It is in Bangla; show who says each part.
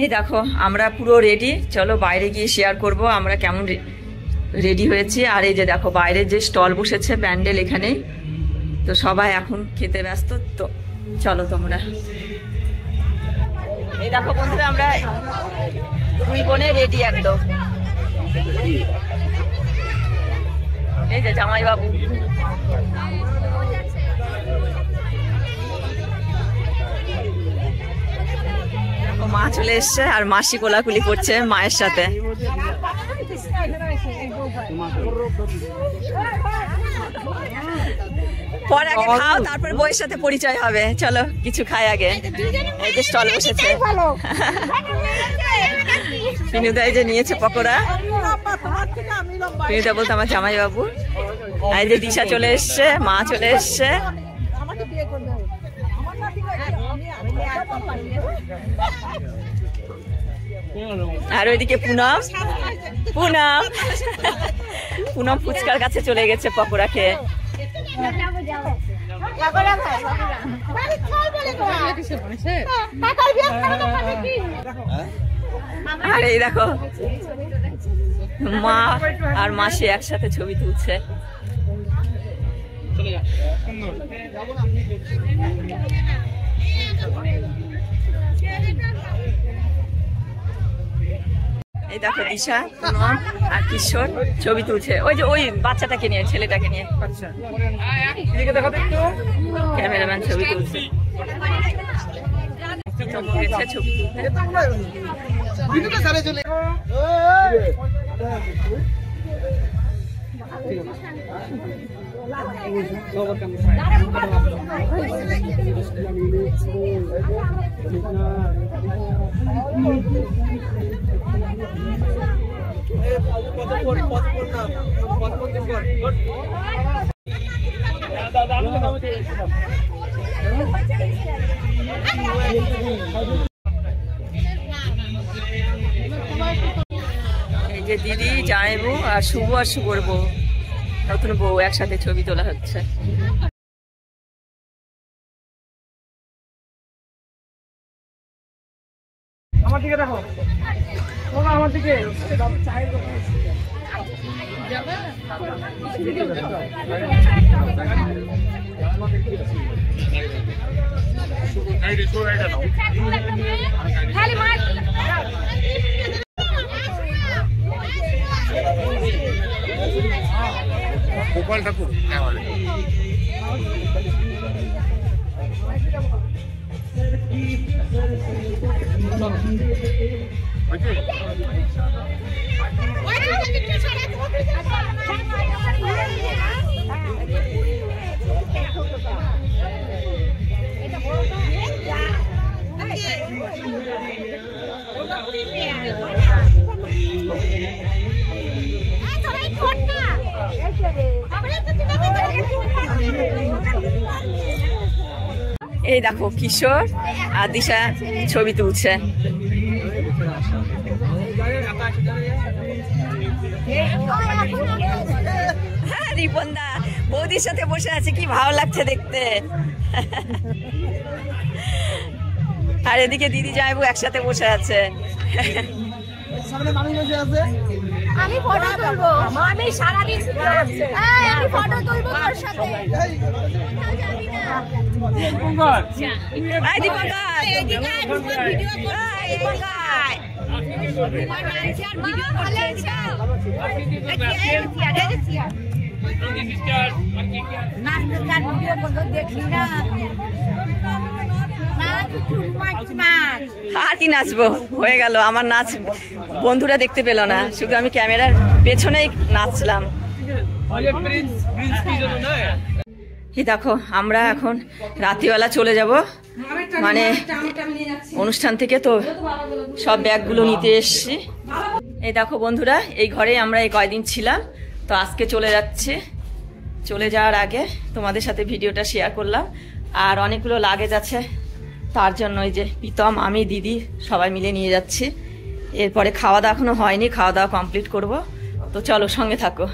Speaker 1: এই দেখো আমরা পুরো রেডি, চলো বাইরে গিয়ে শেয়ার করব আমরা কেমন রেডি হয়েছি। আর এই যে দেখো বাইরে যে স্টল বসেছে প্যান্ডেল এখানেই, তো সবাই এখন খেতে ব্যস্ত, তো চলো তোমরা। এই দেখো বন্ধুরা আমরা দুই বোনে রেডি একদম। এই যে জামাই বাবু, মা চলে এসছে আর মাসি কোলাকুলি করছে মায়ের সাথে। পরে আগে খাও, তারপর বউয়ের সাথে পরিচয় হবে। চলো কিছু খাই আগে। এই যে স্টল বসেছে, পিনুদাই যে নিয়েছে পকোড়া, পিনুদা বলতে আমার জামাই বাবু। এই যে দিশা চলে এসছে, মা চলে এসছে। আর ওইদিকে পুনম পুনম পুনম ফুচকার কাছে চলে গেছে পকোড়া খেয়ে। আর এই দেখো মা আর মাসি একসাথে ছবি তুলছে। এই দেখো দিশা, পুনম আর কিশোর ছবি তুলছে। ওই যে ওই বাচ্চাটাকে নিয়ে, ছেলেটাকে নিয়ে ক্যামেরাম্যান ছবি তুলছে। ছবি তুলতে এই যে দিদি, জামাইবু আর শুভ আর শুভর বউ, নতুন বউ একসাথে ছবি তোলা হচ্ছে।
Speaker 2: আমার দিকে দেখো, আমার দিকে গোপাল ঠাকুর
Speaker 1: এই দেখো কিশোর আর দিশা ছবি তুলছে। হ্যাঁ রিপনদা বৌদির সাথে বসে আছে, কি ভালো লাগছে দেখতে। আর এদিকে দিদি জামাইবু একসাথে বসে আছে।
Speaker 3: আমি ফটো তুলবো, আমি সারাদিন আমি ফটো তুলবো তোর সাথে।
Speaker 1: আর কি নাচবো, হয়ে গেল আমার নাচ। বন্ধুরা দেখতে পেল না, শুধু আমি ক্যামেরার পেছনেই নাচলাম। এই দেখো আমরা এখন রাত্রিবেলা চলে যাব, মানে অনুষ্ঠান থেকে, তো সব ব্যাগগুলো নিতে এসছি। এই দেখো বন্ধুরা, এই ঘরে আমরা এই কয়দিন ছিলাম, তো আজকে চলে যাচ্ছি। চলে যাওয়ার আগে তোমাদের সাথে ভিডিওটা শেয়ার করলাম। আর অনেকগুলো লাগেজ আছে, তার জন্য এই যে প্রীতম, আমি, দিদি সবাই মিলে নিয়ে যাচ্ছি। এরপরে খাওয়া দাওয়া এখনো হয়নি, খাওয়া দাওয়া কমপ্লিট করব। তো চলো সঙ্গে থাকো।